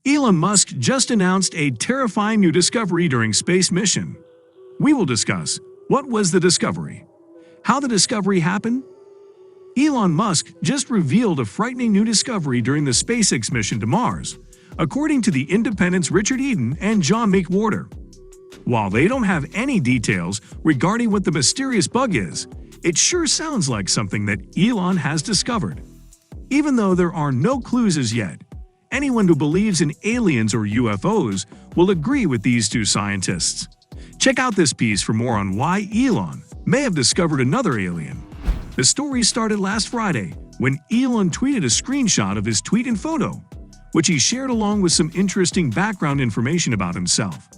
Elon Musk just announced a terrifying new discovery during space mission. We will discuss what was the discovery, how the discovery happened. Elon Musk just revealed a frightening new discovery during the SpaceX mission to Mars, according to The Independent's Richard Eden and John McWhorter. While they don't have any details regarding what the mysterious bug is, it sure sounds like something that Elon has discovered. Even though there are no clues as yet, anyone who believes in aliens or UFOs will agree with these two scientists. Check out this piece for more on why Elon may have discovered another alien. The story started last Friday when Elon tweeted a screenshot of his tweet and photo, which he shared along with some interesting background information about himself.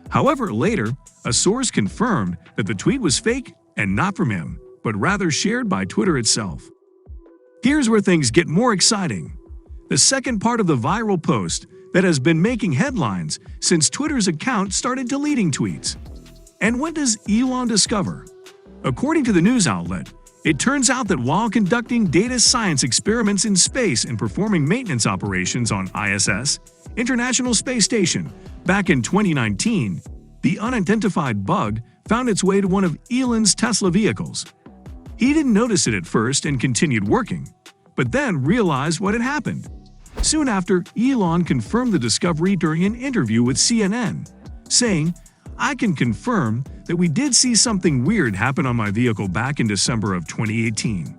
However, later, a source confirmed that the tweet was fake and not from him, but rather shared by Twitter itself. Here's where things get more exciting. The second part of the viral post that has been making headlines since Twitter's account started deleting tweets. And what does Elon discover? According to the news outlet, it turns out that while conducting data science experiments in space and performing maintenance operations on ISS, International Space Station, back in 2019, the unidentified bug found its way to one of Elon's Tesla vehicles. He didn't notice it at first and continued working, but then realized what had happened. Soon after, Elon confirmed the discovery during an interview with CNN, saying, "I can confirm that we did see something weird happen on my vehicle back in December of 2018.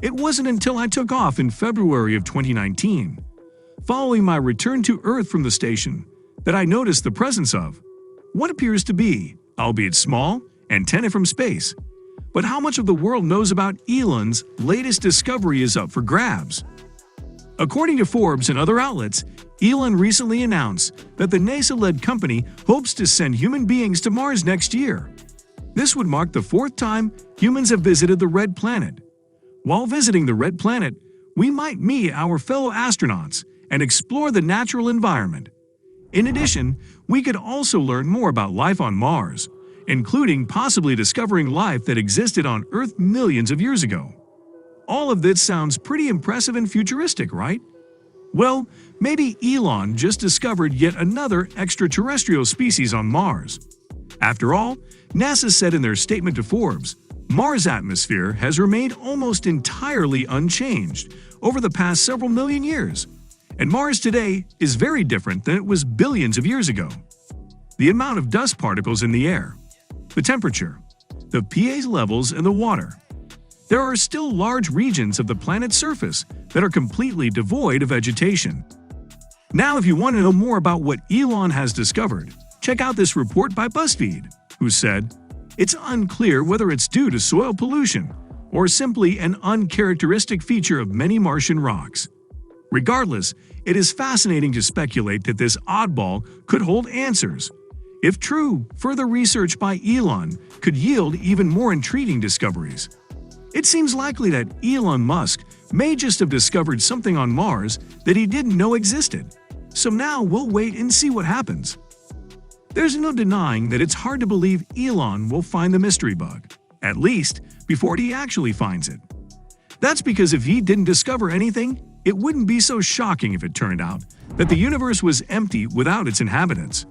It wasn't until I took off in February of 2019, following my return to Earth from the station, that I noticed the presence of what appears to be, albeit small, antennae from space. But how much of the world knows about Elon's latest discovery is up for grabs." According to Forbes and other outlets, Elon recently announced that the NASA-led company hopes to send human beings to Mars next year. This would mark the fourth time humans have visited the Red Planet. While visiting the Red Planet, we might meet our fellow astronauts and explore the natural environment. In addition, we could also learn more about life on Mars, including possibly discovering life that existed on Earth millions of years ago. All of this sounds pretty impressive and futuristic, right? Well, maybe Elon just discovered yet another extraterrestrial species on Mars. After all, NASA said in their statement to Forbes, Mars' atmosphere has remained almost entirely unchanged over the past several million years, and Mars today is very different than it was billions of years ago. The amount of dust particles in the air, the temperature, the pH levels in the water. There are still large regions of the planet's surface that are completely devoid of vegetation. Now, if you want to know more about what Elon has discovered, check out this report by BuzzFeed, who said, "It's unclear whether it's due to soil pollution or simply an uncharacteristic feature of many Martian rocks. Regardless, it is fascinating to speculate that this oddball could hold answers. If true, further research by Elon could yield even more intriguing discoveries." It seems likely that Elon Musk may just have discovered something on Mars that he didn't know existed. So now we'll wait and see what happens. There's no denying that it's hard to believe Elon will find the mystery bug, at least before he actually finds it. That's because if he didn't discover anything, it wouldn't be so shocking if it turned out that the universe was empty without its inhabitants.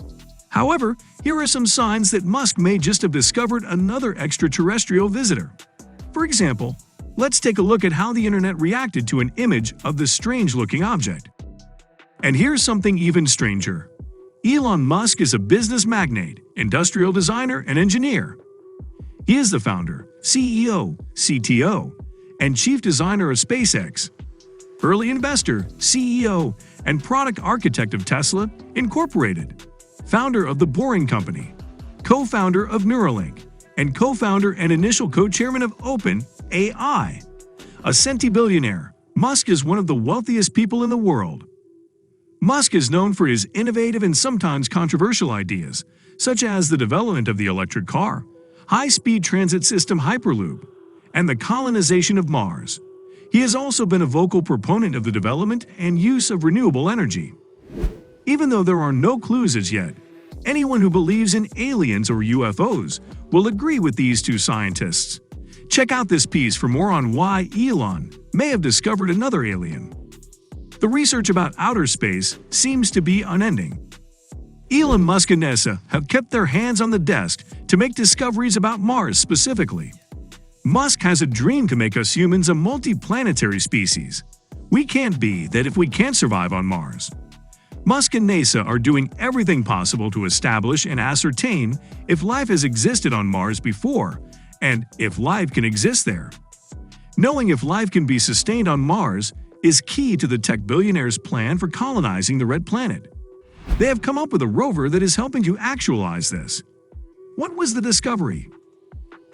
However, here are some signs that Musk may just have discovered another extraterrestrial visitor. For example, let's take a look at how the internet reacted to an image of this strange-looking object. And here's something even stranger. Elon Musk is a business magnate, industrial designer, and engineer. He is the founder, CEO, CTO, and chief designer of SpaceX, early investor, CEO, and product architect of Tesla, Incorporated, founder of The Boring Company, co-founder of Neuralink, and co-founder and initial co-chairman of OpenAI. A centibillionaire, Musk is one of the wealthiest people in the world. Musk is known for his innovative and sometimes controversial ideas, such as the development of the electric car, high-speed transit system Hyperloop, and the colonization of Mars. He has also been a vocal proponent of the development and use of renewable energy. Even though there are no clues as yet, anyone who believes in aliens or UFOs will agree with these two scientists. Check out this piece for more on why Elon may have discovered another alien. The research about outer space seems to be unending. Elon Musk and NASA have kept their hands on the desk to make discoveries about Mars specifically. Musk has a dream to make us humans a multi-planetary species. We can't be that if we can't survive on Mars. Musk and NASA are doing everything possible to establish and ascertain if life has existed on Mars before and if life can exist there. Knowing if life can be sustained on Mars is key to the tech billionaire's plan for colonizing the red planet. They have come up with a rover that is helping to actualize this. What was the discovery?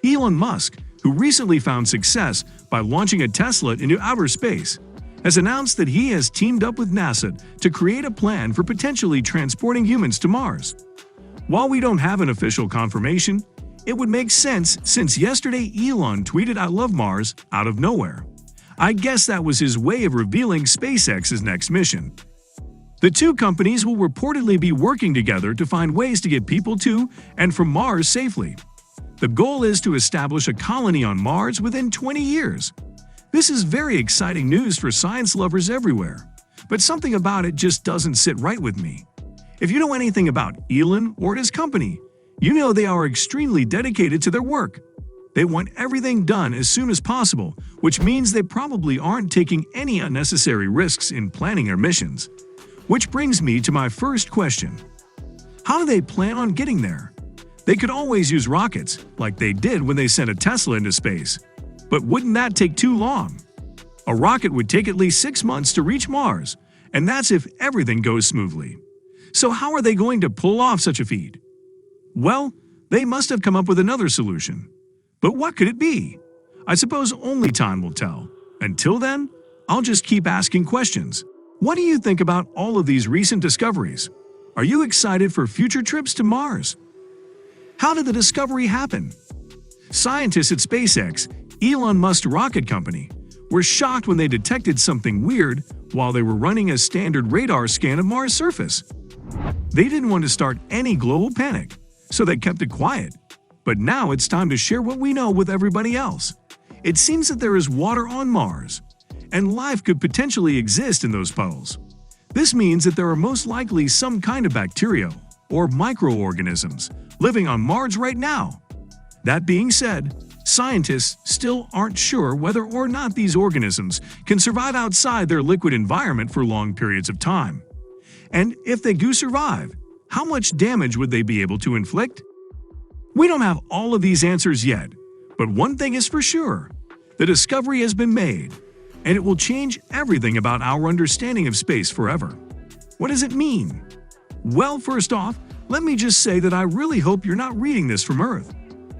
Elon Musk, who recently found success by launching a Tesla into outer space, has announced that he has teamed up with NASA to create a plan for potentially transporting humans to Mars. While we don't have an official confirmation, it would make sense since yesterday Elon tweeted "I love Mars" out of nowhere. I guess that was his way of revealing SpaceX's next mission. The two companies will reportedly be working together to find ways to get people to and from Mars safely. The goal is to establish a colony on Mars within 20 years. This is very exciting news for science lovers everywhere, but something about it just doesn't sit right with me. If you know anything about Elon or his company, you know they are extremely dedicated to their work. They want everything done as soon as possible, which means they probably aren't taking any unnecessary risks in planning their missions. Which brings me to my first question. How do they plan on getting there? They could always use rockets, like they did when they sent a Tesla into space. But wouldn't that take too long? A rocket would take at least 6 months to reach Mars, and that's if everything goes smoothly. So how are they going to pull off such a feat? Well, they must have come up with another solution. But what could it be? I suppose only time will tell. Until then, I'll just keep asking questions. What do you think about all of these recent discoveries? Are you excited for future trips to Mars? How did the discovery happen? Scientists at SpaceX, Elon Musk's rocket company, were shocked when they detected something weird while they were running a standard radar scan of Mars' surface. They didn't want to start any global panic, so they kept it quiet. But now it's time to share what we know with everybody else. It seems that there is water on Mars, and life could potentially exist in those puddles. This means that there are most likely some kind of bacteria or microorganisms living on Mars right now. That being said, scientists still aren't sure whether or not these organisms can survive outside their liquid environment for long periods of time. And if they do survive, how much damage would they be able to inflict? We don't have all of these answers yet, but one thing is for sure. The discovery has been made, and it will change everything about our understanding of space forever. What does it mean? Well, first off, let me just say that I really hope you're not reading this from Earth.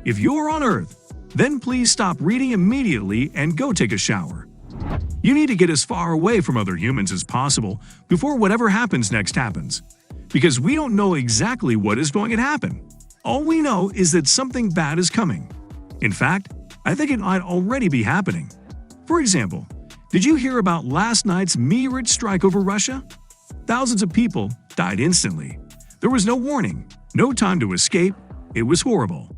If you're on Earth, then please stop reading immediately and go take a shower. You need to get as far away from other humans as possible before whatever happens next happens, because we don't know exactly what is going to happen. All we know is that something bad is coming. In fact, I think it might already be happening. For example, did you hear about last night's meteorite strike over Russia? Thousands of people died instantly. There was no warning, no time to escape. It was horrible.